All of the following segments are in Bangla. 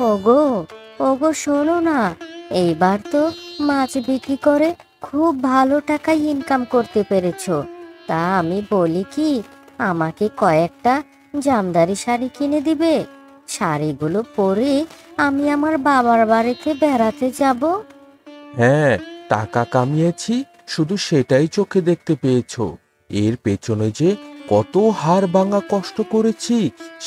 ওগো, ওগো শোনো না, এইবার তো মাছ বিক্রি করে খুব ভালো টাকা ইনকাম করতে পেরেছো। তা আমি বলি কি, আমাকে কয়েকটা জামদানি শাড়ি কিনে দিবে? শাড়িগুলো পরে আমি আমার বাবার বাড়িতে বেড়াতে যাব। হ্যাঁ, টাকা কামিয়েছি, শুধু সেটাই চোখে দেখতে পেয়েছো। এর পেছনে যে কত হাড় ভাঙা কষ্ট করেছি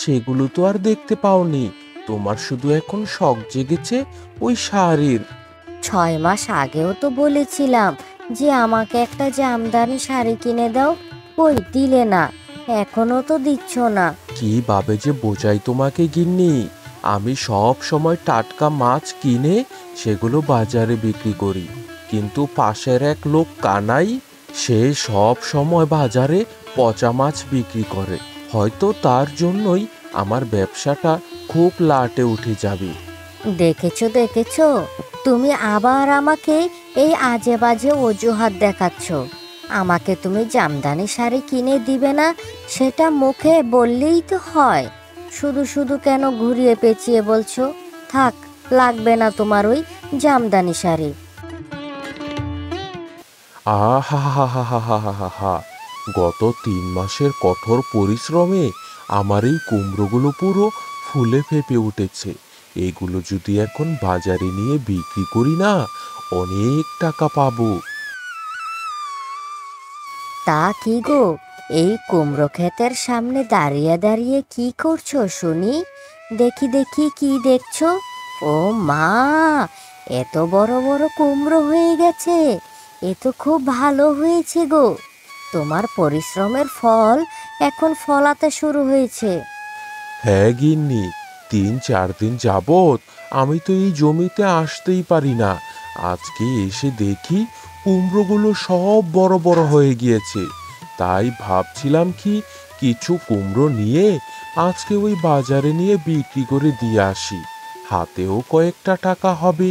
সেগুলো তো আর দেখতে পাওনি। তোমার শুধু এখন শখ জেগেছে ওই শাড়ির। 6 মাস আগেও তো বলেছিলাম যে আমাকে একটা জামদানি শাড়ি কিনে দাও, কই দিলে না। এখনো তো দিচ্ছ না। কিভাবে যে বোঝাই তোমাকে গিন্নি, আমি সব সময় টাটকা মাছ কিনে সেগুলো বাজারে বিক্রি করি, কিন্তু পাশের এক লোক কানাই, সে সব সময় বাজারে পচা মাছ বিক্রি করে। হয়তো তার জন্যই আমার ব্যবসাটা খুব লাটে উঠে যাবে। দেখেছো দেখেছো, তুমি আবার আমাকে এই আজে বাজে অজুহাত দেখাচ্ছ। আমাকে তুমি জামদানি শাড়ি কিনে দিবে না, সেটা মুখে বললেই তো হয়। শুধু শুধু কেন ঘুরিয়ে পেঁচিয়ে বলছো? থাক, লাগবে না তোমার ওই জামদানি শাড়ি। আহা হা হা হা হা হা হা হা, গত 3 মাসের কঠোর পরিশ্রমে আমার এই কুমড়োগুলো পুরো ফুলে ফেঁপে উঠেছে। এগুলো যদি এখন বাজারে নিয়ে বিক্রি করি না, অনেক টাকা পাবো। তা কি গো, এই কুমড়ো ক্ষেতের সামনে দাঁড়িয়ে দাঁড়িয়ে কি করছো শুনি? দেখি দেখি, কি দেখছো? ও মা, এত বড় বড় কুমড়ো হয়ে গেছে! এ তো খুব ভালো হয়েছে গো। তোমার পরিশ্রমের ফল এখন ফলাতে শুরু হয়েছে। হ্যাঁ গিন্নি, 3-4 দিন যাবত আমি তো এই জমিতে আসতেই পারি না। আজকে এসে দেখি কুমড়োগুলো সব বড় বড় হয়ে গিয়েছে। তাই ভাবছিলাম কি, কিছু কুমড়ো নিয়ে আজকে ওই বাজারে নিয়ে বিক্রি করে দিয়ে আসি, হাতেও কয়েকটা টাকা হবে।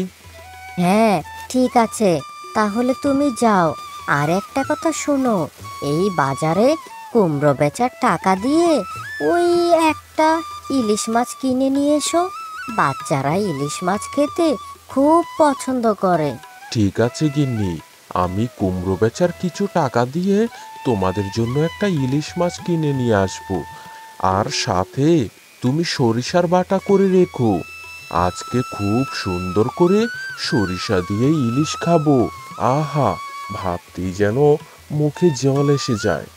হ্যাঁ, ঠিক আছে, তাহলে তুমি যাও। আর একটা কথা শোনো, এই বাজারে কুমড়ো বেচার টাকা দিয়ে ওই একটা ইলিশ মাছ কিনে নিয়ে এসো। বাচ্চারা ইলিশ মাছ খেতে খুব পছন্দ করে। ঠিক আছে গিন্নি, আমি কুমড়ো বেচার কিছু টাকা দিয়ে তোমাদের জন্য একটা ইলিশ মাছ কিনে নিয়ে আসবো। আর সাথে তুমি সরিষার বাটা করে রেখো। আজকে খুব সুন্দর করে সরিষা দিয়ে ইলিশ খাবো। আহা, ভাবতেই যেন মুখে জল এসে যায়।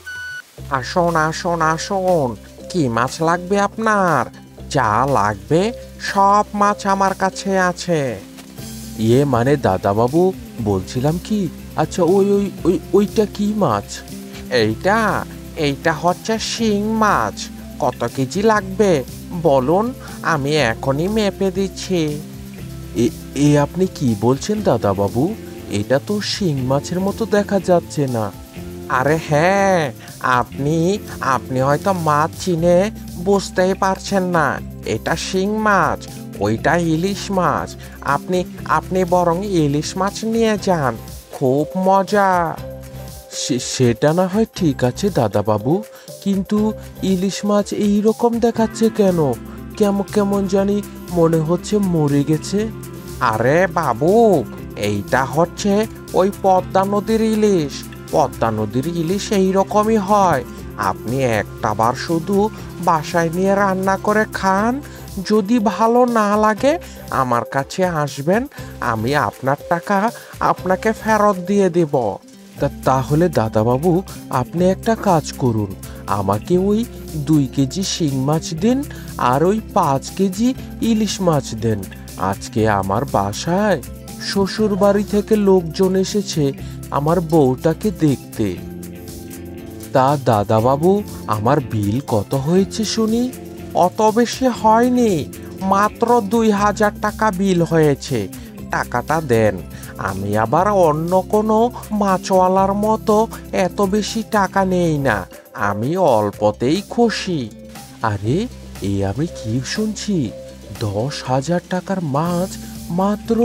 আসুন আসুন আসুন, কি মাছ লাগবে আপনার? যা লাগবে সব মাছ আমার কাছে আছে। ইয়ে মানে দাদাবাবু, বলছিলাম কি, আচ্ছা ওই ওই ওই ওইটা কি মাছ? এইটা এইটা হচ্ছে শিং মাছ। কত কেজি লাগবে বলুন, আমি এখনই মেপে দিচ্ছি। এ এ আপনি কি বলছেন দাদাবাবু? এটা তো শিং মাছের মতো দেখা যাচ্ছে না। আরে হ্যাঁ, আপনি আপনি হয়তো মাছ চিনে বুঝতেই পারছেন না। এটা শিং মাছ, ওইটা ইলিশ মাছ। আপনি আপনি বরং ইলিশ মাছ নিয়ে যান, খুব মজা। সেটা না হয় ঠিক আছে দাদাবাবু, কিন্তু ইলিশ মাছ এই রকম দেখাচ্ছে কেন? কেমন কেমন জানি মনে হচ্ছে মরে গেছে। আরে বাবু, এইটা হচ্ছে ওই পদ্মা নদীর ইলিশ। পদ্মা নদীর ইলিশ এই রকমই হয়। আপনি একটাবার শুধু বাসায় নিয়ে রান্না করে খান। যদি ভালো না লাগে আমার কাছে আসবেন, আমি আপনার টাকা আপনাকে ফেরত দিয়ে দেব। তাহলে দাদাবাবু, আপনি একটা কাজ করুন, আমাকে ওই 2 কেজি শিং মাছ দিন, আর ওই 5 কেজি ইলিশ মাছ দেন। আজকে আমার বাসায় শ্বশুর বাড়ি থেকে লোকজন এসেছে আমার বউটাকে দেখতে। তা দাদাবাবু, আমার বিল কত হয়েছে শুনি? অত বেশি হয়নি, মাত্র 2000 টাকা বিল হয়েছে। টাকাটা দেন। আমি আবার অন্য কোনো মাছওয়ালার মতো এত বেশি টাকা নেই না, আমি অল্পতেই খুশি। আরে, এই আমি কি শুনছি? 10,000 টাকার মাছ মাত্র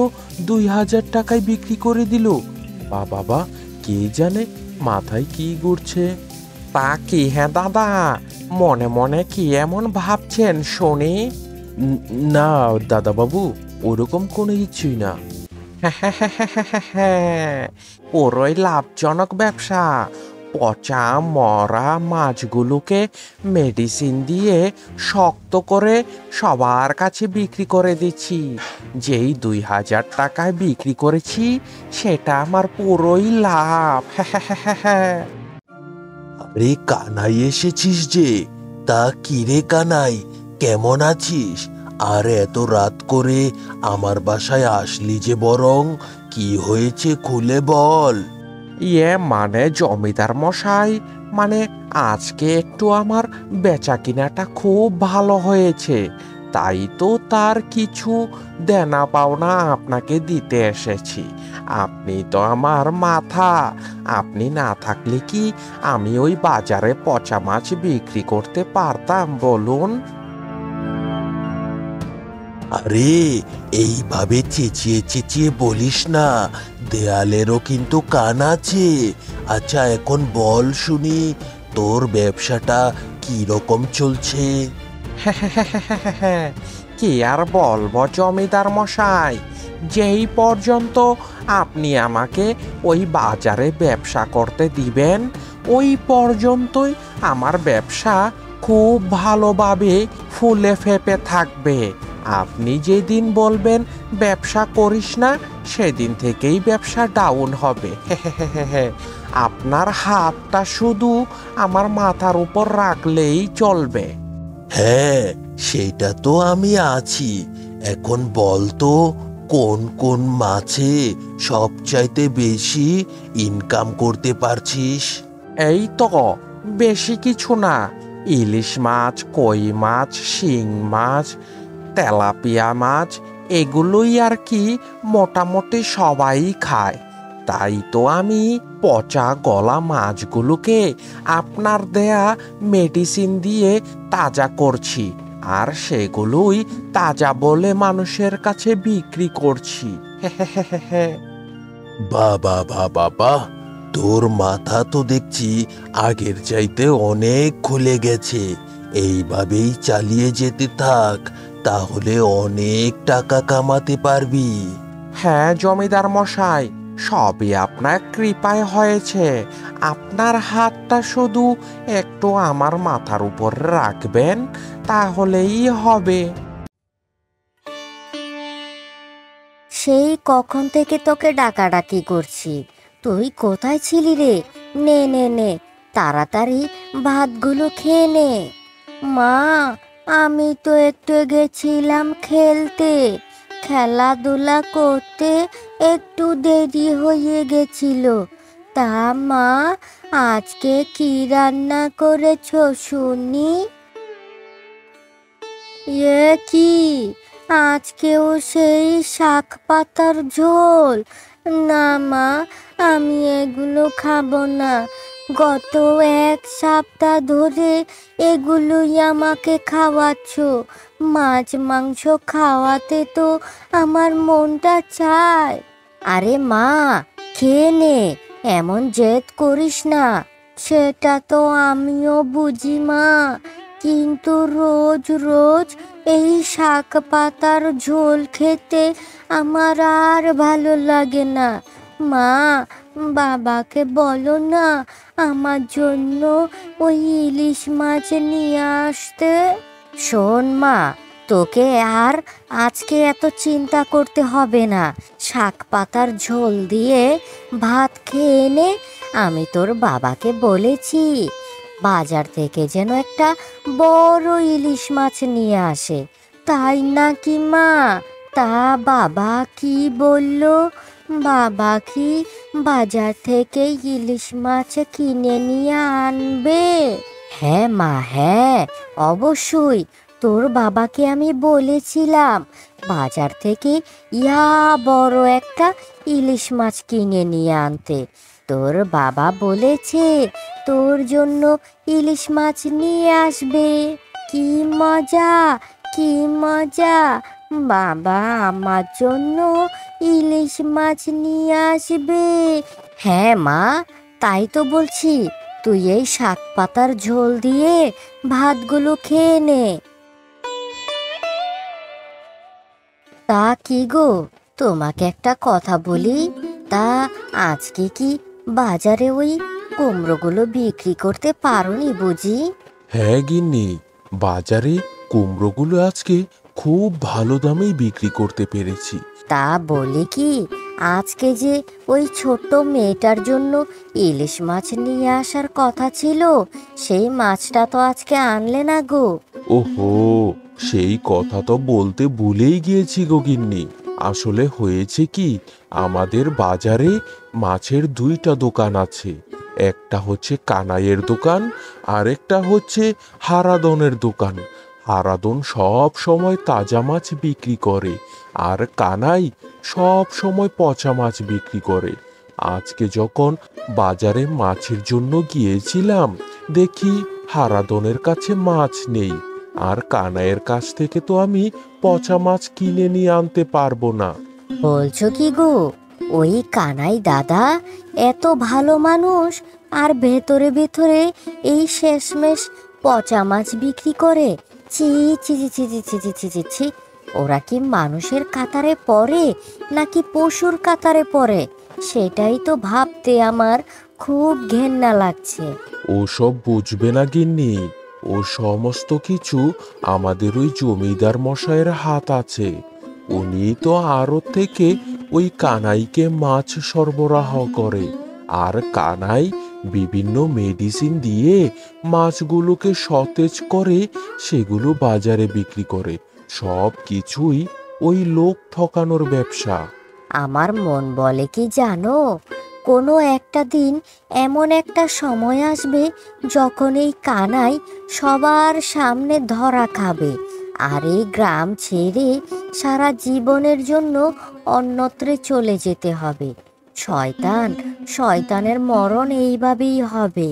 2,000 টাকায় বিক্রি করে দিল। বাবা, কে জানে মাথায় কি ঘুরছে। তা কি হ্যাঁ দাদা, মনে মনে কি এমন ভাবছেন শুনি? না দাদাবাবু, ওরকম কোনো কিছুই না। পুরোই লাভজনক ব্যবসা। পচা মরা মাছগুলোকে মেডিসিন দিয়ে শক্ত করে সবার কাছে বিক্রি করে দিচ্ছি। যেই 2000 টাকায় বিক্রি করেছি সেটা আমার পুরোই লাভ। আরে কানাই, এসেছিস যে? তা কিরে কানাই, কেমন আছিস? আর এত রাত করে আমার বাসায় আসলি যে বরং, কি হয়েছে খুলে বল। মানে জমিদার মশাই, মানে আজকে একটু আমার বেচা কিনাটা খুব ভালো হয়েছে, তাই তো তার কিছু দেনা পাওনা আপনাকে দিতে এসেছি। আপনি তো আমার মাথা। আপনি না থাকলে কি আমি ওই বাজারে পচা মাছ বিক্রি করতে পারতাম বলুন? আরে এইভাবে চেঁচিয়ে চেঁচিয়ে বলিস না, দেয়ালেরও কিন্তু কান আছে। আচ্ছা এখন বল শুনি, তোর ব্যবসাটা কি রকম চলছে? কি আর বলবো জমিদার মশাই, যেই পর্যন্ত আপনি আমাকে ওই বাজারে ব্যবসা করতে দিবেন ওই পর্যন্তই আমার ব্যবসা খুব ভালোভাবে ফুলে ফেপে থাকবে। আপনি যেদিন বলবেন ব্যবসা করিস না, সেদিন থেকেই ব্যবসা ডাউন হবে। আপনার হাতটা শুধু আমার মাথার উপর রাখলেই চলবে। হ্যাঁ, সেইটা তো আমি আছি। এখন বল তো, কোন কোন মাছে সবচাইতে বেশি ইনকাম করতে পারছিস? এই তো, বেশি কিছু না। ইলিশ মাছ, কই মাছ, শিং মাছ, তেলাপিয়া মাছ, এগুলোই আর কি মোটামুটি সবাই খায়। তাই তো আমি পচা গলা মাছগুলোকে আপনার দেয়া মেডিসিন দিয়ে তাজা করছি, আর সেগুলোই তাজা বলে মানুষের কাছে বিক্রি করছি। বাবা বাবা বাহ, তোর মাথা তো দেখছি আগের চাইতে অনেক খুলে গেছে। এইভাবেই চালিয়ে যেতে থাক, তাহলে অনেক টাকা কামাতে পারবি। হ্যাঁ জমিদার মশাই, সবই আপনার কৃপায় হয়েছে। আপনার হাতটা শুধু একটু আমার মাথার উপর রাখবেন, তাহলেই হবে। সেই কখন থেকে তোকে ডাকাডাকি করছি, তুই কোথায় ছিলি রে? নে নে নে, তাড়াতাড়ি ভাতগুলো খেয়ে নে। মা, আমি তো একটু গেছিলাম খেলতে, খেলাধুলা করতে একটু দেরি হয়ে গেছিল। তা মা, আজকে কি রান্না করেছো শুনি? এ কি, আজকেও সেই শাক পাতার ঝোল? না মা, আমি এগুলো খাবো না। গত 1 সপ্তাহ ধরে এগুলোই আমাকে খাওয়াচ্ছ। মাছ মাংস খাওয়াতে তো আমার মনটা চায়। আরে মা, খেয়ে নে, এমন জেদ করিস না। সেটা তো আমিও বুঝি মা, কিন্তু রোজ রোজ এই শাক পাতার ঝোল খেতে আমার আর ভালো লাগে না। মা, বাবাকে বলো না আমার জন্য ওই ইলিশ মাছ নিয়ে আসতে। শোন মা, তোকে আর আজকে এত চিন্তা করতে হবে না। শাক পাতার ঝোল দিয়ে ভাত খেয়ে নে। আমি তোর বাবাকে বলেছি বাজার থেকে যেন একটা বড় ইলিশ মাছ নিয়ে আসে। তাই নাকি মা? তা বাবা কি বলল? বাবা কি বাজার থেকে ইলিশ মাছ কিনে নিয়ে আনবে? হ্যাঁ মা, হ্যাঁ, অবশ্যই। তোর বাবাকে আমি বলেছিলাম বাজার থেকে বড় একটা ইলিশ মাছ কিনে নিয়ে আনতে। তোর বাবা বলেছে তোর জন্য ইলিশ মাছ নিয়ে আসবে। কি মজা, কি মজা! বাবা আমার জন্য ইলিশ মাছ নিয়ে আসবে। হ্যাঁ মা, তাই তো বলছি। তুই এই শাক পাতার ঝোল দিয়ে ভাতগুলো খেয়ে নে। তা কি গো, তোমাকে একটা কথা বলি। তা আজকে কি বাজারে ওই কুমড়োগুলো বিক্রি করতে পারোনি বুঝি? হ্যাঁ গিন্নি, বাজারে কুমড়োগুলো আজকে খুব ভালো দামেই বিক্রি করতে পেরেছি। তা বলি কি, আজকে যে ওই ছোট্ট মেয়েটার জন্য ইলিশ মাছ নিয়ে আসার কথা ছিল, সেই মাছটা তো আজকে আনলে না গো। ওহো, সেই কথা তো বলতে ভুলেই গিয়েছি গো গিন্নি। আসলে হয়েছে কি, আমাদের বাজারে মাছের দুইটা দোকান আছে। একটা হচ্ছে কানাইয়ের দোকান, আর একটা হচ্ছে হারাদনের দোকান। হারাদন সব সময় তাজা মাছ বিক্রি করে, আর কানাই সব সময় পচা মাছ বিক্রি করে। আজকে যখন বাজারে মাছের জন্য গিয়েছিলাম, দেখি হারাদনের কাছে মাছ নেই, আর কানাইয়ের কাছ থেকে তো আমি পচা মাছ কিনে নিয়ে আনতে পারবো না। বলছো কি গো, ওই কানাই দাদা এত ভালো মানুষ, আর ভেতরে ভেতরে এই শেষমেশ পচা মাছ বিক্রি করে? ছি ছি ছি ছি ছি ছি ছি ছি ছি ছি। ওরা কি মানুষের কাতারে পড়ে নাকি পশুর কাতারে পড়ে, সেটাই তো ভাবতে আমার খুব ঘেন্না লাগছে। ওসব বুঝবে না গিন্নি, ও সমস্ত কিছু আমাদের ওই জমিদার মশাইয়ের হাত আছে। উনি তো আড়ত থেকে ওই কানাইকে মাছ সরবরাহ করে, আর কানাই বিভিন্ন মেডিসিন দিয়ে মাছগুলোকে সতেজ করে সেগুলো বাজারে বিক্রি করে। সব কিছুই ওই লোক ঠকানোর ব্যবসা। আমার মন বলে কি জানো, কোনো একটা দিন এমন একটা সময় আসবে যখন এই কানাই সবার সামনে ধরা খাবে, আর এই গ্রাম ছেড়ে সারা জীবনের জন্য অন্যত্রে চলে যেতে হবে। শয়তান, শয়তানের মরণ এইভাবেই হবে।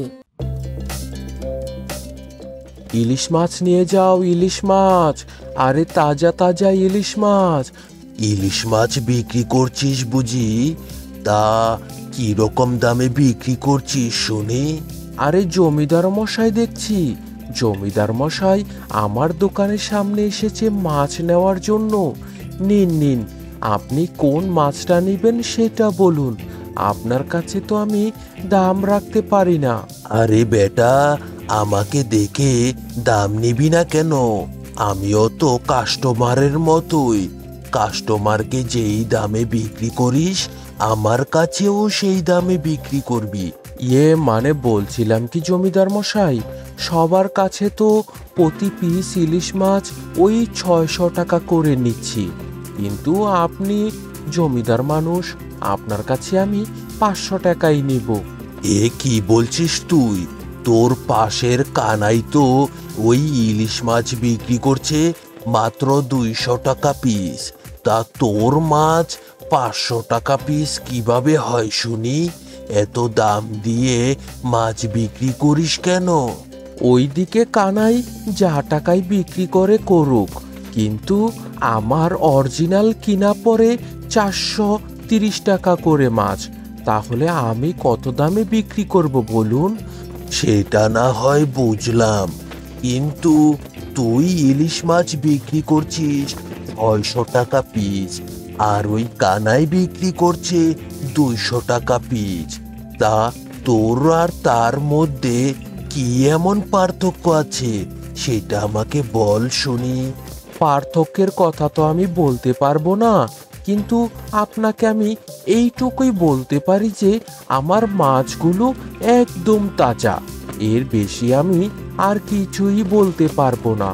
ইলিশ মাছ নিয়ে যাও, ইলিশ মাছ, আরে তাজা তাজা ইলিশ মাছ। ইলিশ মাছ বিক্রি করছিস বুঝি? তা কি রকম দামে বিক্রি করছিস শুনি? আরে জমিদার মশাই দেখছি, জমিদার মশাই আমার দোকানের সামনে এসেছে মাছ নেওয়ার জন্য। নিন নিন, আপনি কোন মাছটা নেবেন সেটা বলুন, আপনার কাছে তো আমি দাম রাখতে পারি না। আরে বেটা, আমাকে দেখে দাম নিবি না কেন? আমিও তো কাস্টমারের মতোই। কাস্টমারকে যেই দামে বিক্রি করিস, আমার কাছেও সেই দামে বিক্রি করবি। মানে বলছিলাম কি জমিদার মশাই, সবার কাছে তো প্রতি পিস ইলিশ মাছ ওই 600 টাকা করে নিচ্ছি, কিন্তু আপনি জমিদার মানুষ, আপনার কাছে আমি 500 টাকাই নিব। এ কি বলছিস তুই? তোর পাশের কানাই তো ওই ইলিশ মাছ বিক্রি করছে মাত্র 200 টাকা পিস। তা তোর মাছ 500 টাকা পিস কিভাবে হয় শুনি? এত দাম দিয়ে মাছ বিক্রি করিস কেন? ওইদিকে কানাই যা টাকায় বিক্রি করে করুক, কিন্তু আমার অরিজিনাল কিনা পড়ে 430 টাকা করে মাছ। তাহলে আমি কত দামে বিক্রি করব বলুন? সেটা না হয় বুঝলাম, কিন্তু তুই ইলিশ মাছ বিক্রি করছিস 600 টাকা পিস, আর ওই কানাই বিক্রি করছে 200 টাকা পিস। তা তোর আর তার মধ্যে কি এমন পার্থক্য আছে সেটা আমাকে বল শুনি। পার্থক্যের কথা তো আমি বলতে পারবো না, কিন্তু আপনাকে আমি এইটুকুই বলতে পারি যে আমার মাছগুলো একদম তাজা। এর বেশি আমি আর কিছুই বলতে পারবো না।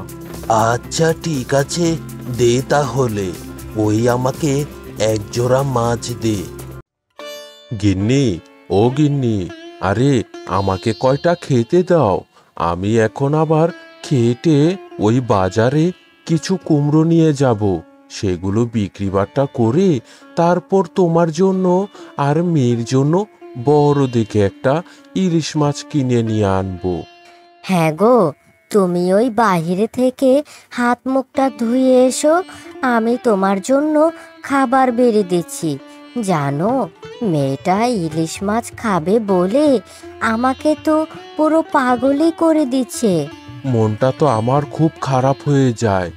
আচ্ছা ঠিক আছে, দে তাহলে ওই আমাকে এক জোড়া মাছ দে। গিন্নি, ও গিন্নি, আরে আমাকে কয়টা খেতে দাও। আমি এখন আবার খেটে ওই বাজারে কিছু কুমড়ো নিয়ে যাব, সেগুলো বিক্রি বাট্টা করে তারপর তোমার জন্য আর মেয়ের জন্য বড় দেখে একটা ইলিশ মাছ কিনে নিয়ে আনবো। হ্যাঁ গো, তুমি ওই বাহিরে থেকে হাত মুখটা ধুয়ে এসো, আমি তোমার জন্য খাবার বেড়ে দিচ্ছি। জানো, মেয়েটা ইলিশ মাছ খাবে বলে আমাকে তো পুরো পাগলই করে দিচ্ছে। মনটা তো আমার খুব খারাপ হয়ে যায়।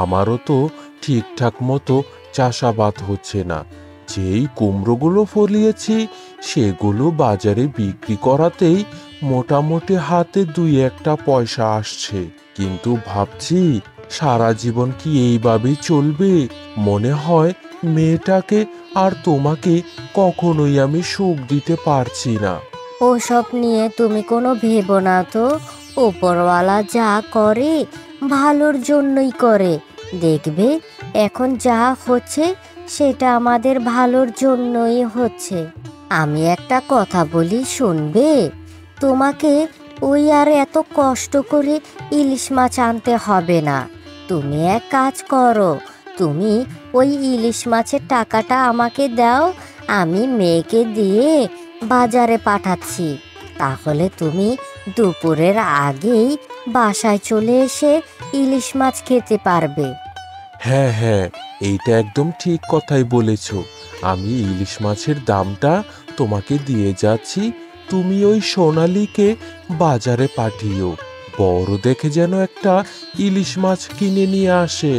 আমারও তো ঠিকঠাক মতো চাষাবাদ হচ্ছে না। যেই কুমড়োগুলো ফলিয়েছি সেগুলো বাজারে বিক্রি করাতেই মোটামুটি হাতে 2-1 পয়সা আসছে। কিন্তু ভাবছি সারা জীবন কি এইভাবেই চলবে? মনে হয় মেয়েটাকে আর তোমাকে কখনোই আমি সুখ দিতে পারছি না। ওসব নিয়ে তুমি কোনো ভেবো না তো। উপরওয়ালা যা করে ভালোর জন্যই করে। দেখবে এখন যা হচ্ছে সেটা আমাদের ভালোর জন্যই হচ্ছে। আমি একটা কথা বলি, শুনবে? তোমাকে ওই আর এত কষ্ট করে ইলিশ মাছ আনতে হবে না। তুমি এক কাজ করো, তুমি ওই ইলিশ মাছের টাকাটা আমাকে দাও, আমি মেয়েকে দিয়ে বাজারে পাঠাচ্ছি। তাহলে তুমি দুপুরের আগেই বাসায় চলে এসে ইলিশ মাছ খেতে পারবে। হ্যাঁ হ্যাঁ, এইটা একদম ঠিক কথাই বলেছ। আমি ইলিশ মাছের দামটা তোমাকে দিয়ে যাচ্ছি, তুমি ওই সোনালীকে বাজারে পাঠিও। বড় দেখে যেন একটা ইলিশ মাছ কিনে নিয়ে আসে।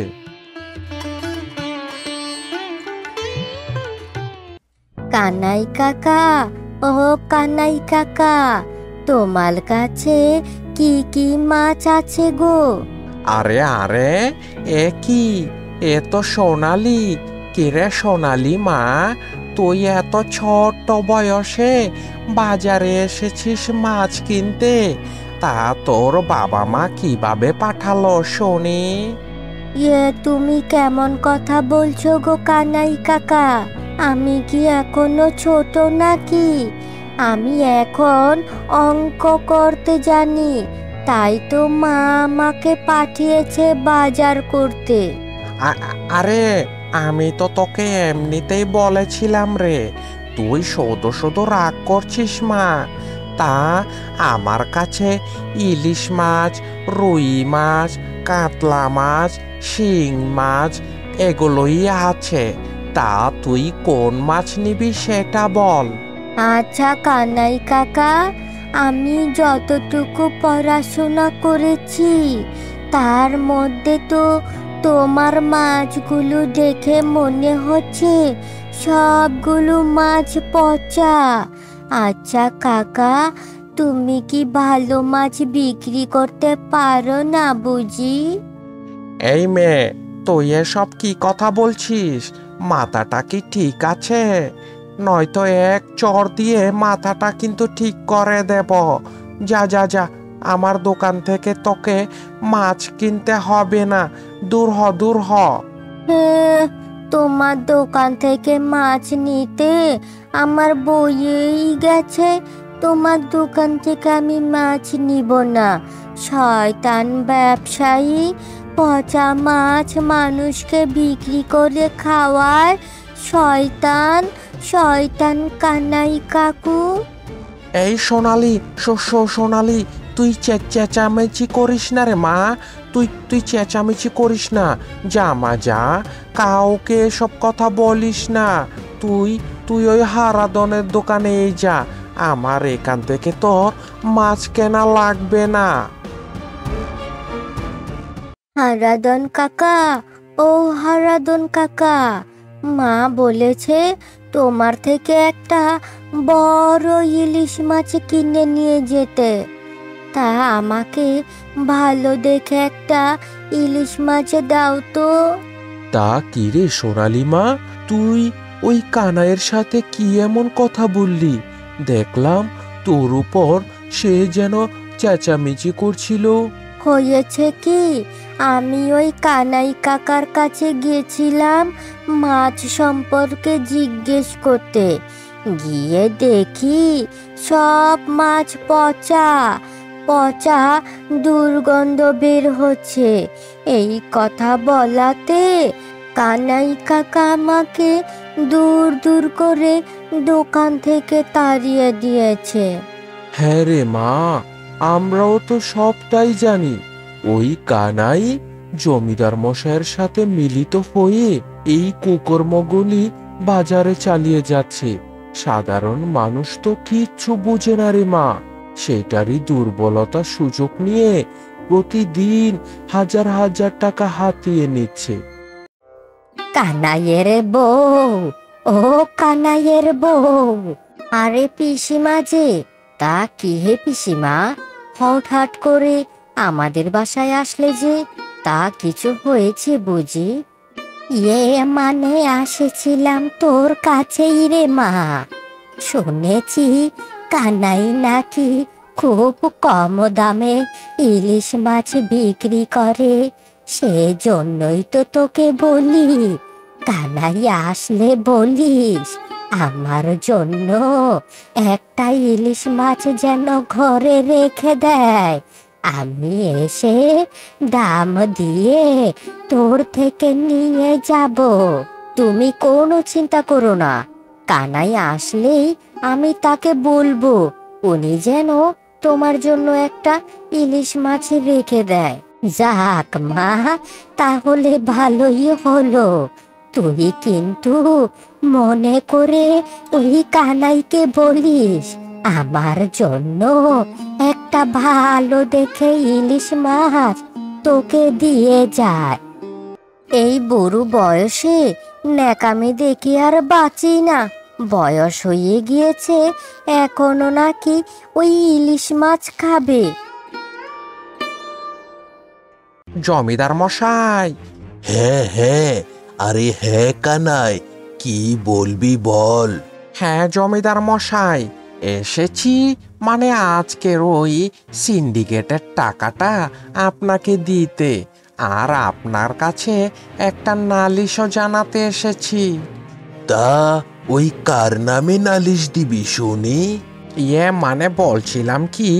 কানাই কাকা, ও কানাই কাকা, তোমার কাছে কি কি মাছ আছে গো? আরে আরে, এ কি? এ তো সোনালি। কিরে সোনালি মা, তুই এত ছোট্ট বয়সে বাজারে এসেছিস মাছ কিনতে? তা তোর বাবা মা কিভাবে পাঠালো শুনি? তুমি কেমন কথা বলছো গো কানাই কাকা? আমি কি এখনো ছোট নাকি? আমি এখন অঙ্ক করতে জানি, তাই তো মা আমাকে পাঠিয়েছে বাজার করতে। আরে, আমি তো তোকে এমনিতেই বলেছিলাম রে। তুই শুধু শুধু রাগ করছিস মা। তা আমার কাছে ইলিশ মাছ, রুই মাছ, কাতলা মাছ, শিং মাছ এগুলোই আছে। তা তুই কোন মাছ নিবি সেটা বল। আচ্ছা কানাই কাকা, আমি যতটুকু পড়াশোনা করেছি তার মধ্যে তো তোমার মাছগুলো দেখে মনে হচ্ছে সবগুলো মাছ পচা। আচ্ছা কাকা, তুমি কি ভালো মাছ বিক্রি করতে পারো না বুঝি? এই মেয়ে, তুই এসব কি কথা বলছিস? মাথাটা কি ঠিক আছে? নয়তো এক চর দিয়ে মাথাটা কিন্তু ঠিক করে দেব। যা যা যা, আমার দোকান থেকে তোকে মাছ কিনতে হবে না। দূর হ, দূর হ। হ্যাঁ, তোমার দোকান থেকে মাছ নিতে আমার বইয়েই গেছে। তোমার দোকান থেকে আমি মাছ নিব না। শয়তান ব্যবসায়ী, পচা মাছ মানুষকে বিক্রি করে খাওয়ায়। শয়তান, শয়তান কানাই কাকু। এই সোনালি, সোনালি, তুই চেঁচামেচি করিস না রে মা। তুই চেঁচামেচি করিস না। যা মা যা, কাউকে এসব কথা বলিস না। তুই ওই হারাদনের দোকানে যা। আমার এখান থেকে তোর মাছ কেনা লাগবে না। হারাদন কাকা, ও হারাদন কাকা, মা বলেছে তোমার থেকে একটা বড় ইলিশ মাছ কিনে নিয়ে যেতে। তা আমাকে ভালো দেখে একটা ইলিশ মাছ দাও তো। তা কি রে সোনালী মা, তুই ওই কানাইয়ের সাথে কি এমন কথা বললি? দেখলাম তোর উপর সে যেন চেঁচামেচি করছিল। হয়েছে কি, আমি ওই কানাই কাকার কাছে গিয়েছিলাম মাছ সম্পর্কে জিজ্ঞেস করতে। গিয়ে দেখি সব মাছ পচা পচা, দুর্গন্ধ বের হচ্ছে। এই কথা বলাতে কানাই কাকা আমাকে দূর দূর করে দোকান থেকে তাড়িয়ে দিয়েছে। হ্যাঁ রে মা, আমরাও তো সবটাই জানি। ওই কানাই জমিদার মশাইয়ের সাথে মিলিত হয়ে এই কুকর্মগুলি বাজারে চালিয়ে যাচ্ছে। সাধারণ মানুষ তো কিচ্ছু বুঝে না রে মা। সেটারই দুর্বলতা সুযোগ নিয়ে প্রতিদিন হাজার হাজার টাকা হাতিয়ে নিচ্ছে। কানাইয়ের বউ, ও কানাইয়ের বউ। আরে পিসিমা যে, তা কি হে পিসিমা, হঠাৎ করে আমাদের বাসায় আসলে যে, তা কিছু হয়েছে বুঝি? মানে আসেছিলাম তোর কাছেই রে মা। শুনেছি কানাই নাকি খুব কম দামে ইলিশ মাছ বিক্রি করে, সেজন্যই তো তোকে বলি, কানাই আসলে বলিস আমার জন্য একটা ইলিশ মাছ যেন ঘরে রেখে দেয়। আমি এসে দাম দিয়ে তোর থেকে নিয়ে যাব। তুমি কোনো চিন্তা করো না, কানাই আসলেই আমি তাকে বলবো উনি যেন তোমার জন্য একটা ইলিশ মাছ রেখে দেয়। যাক মা, তাহলে ভালোই হলো। তুই কিন্তু মনে করে ওই কানাইকে বলিস আমার জন্য একটা ভালো দেখে ইলিশ মাছ তোকে দিয়ে যায়। এই বুড়ো বয়সে ন্যাকামি দেখি আর বাঁচি না। বয়স হয়ে গিয়েছে, এখনো নাকি ওই ইলিশ মাছ খাবে। জমিদার মশাই, হ্যাঁ হ্যাঁ, আরে হ্যাঁ কানাই, কি বলবি বল। হ্যাঁ জমিদার মশাই, এসেছি মানে আজকের ওই সিন্ডিকেটের টাকাটা আপনাকে দিতে, আর আপনার কাছে একটা নালিশও জানাতে এসেছি। তা ওই কার নামে নালিশ দিবি শুনি? মানে বলছিলাম কি,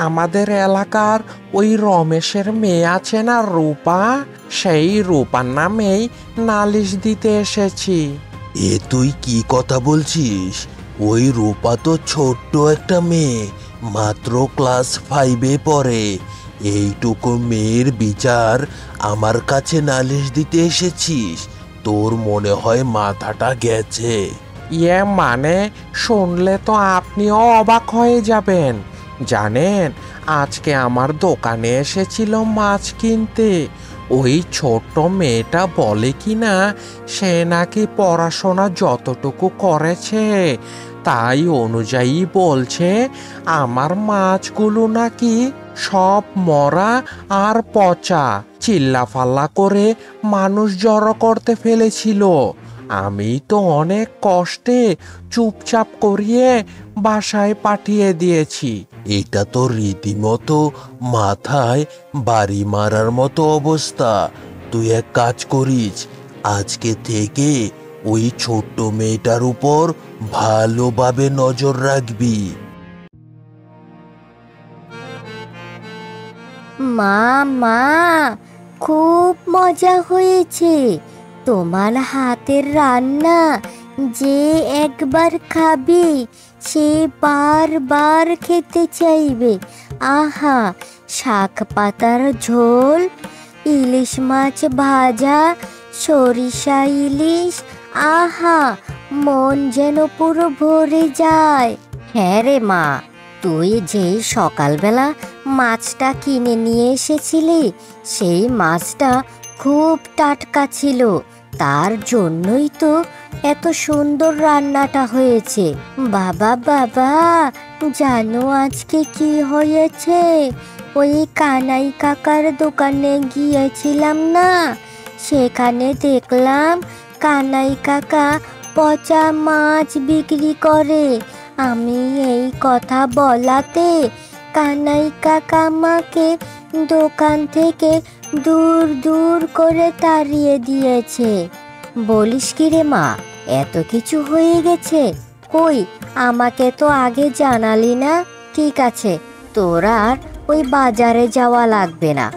আমাদের এলাকার ওই রমেশের মেয়ে আছে না রূপা, সেই রূপার নামেই নালিশ দিতে এসেছি। এ তুই কি কথা বলছিস? ওই রূপা তো ছোট্ট একটা মেয়ে, মাত্র ক্লাস 5-এ পড়ে। এইটুকু মেয়ের বিচার আমার কাছে নালিশ দিতে এসেছিস? তোর মনে হয় মাথাটা গেছে। মানে শুনলে তো আপনিও অবাক হয়ে যাবেন। জানেন, আজকে আমার দোকানে এসেছিল মাছ কিনতে। ওই ছোট্ট মেয়েটা বলে কি না, সে নাকি পড়াশোনা যতটুকু করেছে তাই অনুযায়ী বলছে আমার মাছগুলো নাকি সব মরা আর পচা। চিল্লাফাল্লা করে মানুষ জড়ো করতে ফেলেছিল। আমি তো অনেক কষ্টে চুপচাপ করিয়ে বাসায় পাঠিয়ে দিয়েছি। এটা তো রীতিমতো মাথায় বাড়ি মারার মতো অবস্থা। তুই এক কাজ করিস, আজকে থেকে ওই ছোট্ট মেয়েটার উপর ভালোভাবে নজর রাখবি। মা মা, খুব মজা হয়েছে তোমার হাতের রান্না। যে একবার খাবে সে বারবার খেতে চাইবে। আহা, শাক পাতার ঝোল, ইলিশ মাছ ভাজা, সরিষা ইলিশ, আহা, মন যেন পুরো ভরে যায়। হ্যাঁ রে মা, তুই যেই সকালবেলা মাছটা কিনে নিয়ে এসেছিলি, সেই মাছটা খুব টাটকা ছিল, তার জন্যই তো এত সুন্দর রান্নাটা হয়েছে। বাবা বাবা, জানো আজকে কি হয়েছে? ওই কানাই কাকার দোকানে গিয়েছিলাম না, সেখানে দেখলাম কানাই কাকা পচা মাছ বিক্রি করে। আমি এই কথা বলাতে কানাই কাকা আমাকে দোকান থেকে দূর দূর করে তাড়িয়ে দিয়েছে। বলিস কি রে মা, এত কিছু হয়ে গেছে? কই, আমাকে তো আগে জানালি না। ঠিক আছে, তোর আর ওই বাজারে যাওয়া লাগবে না,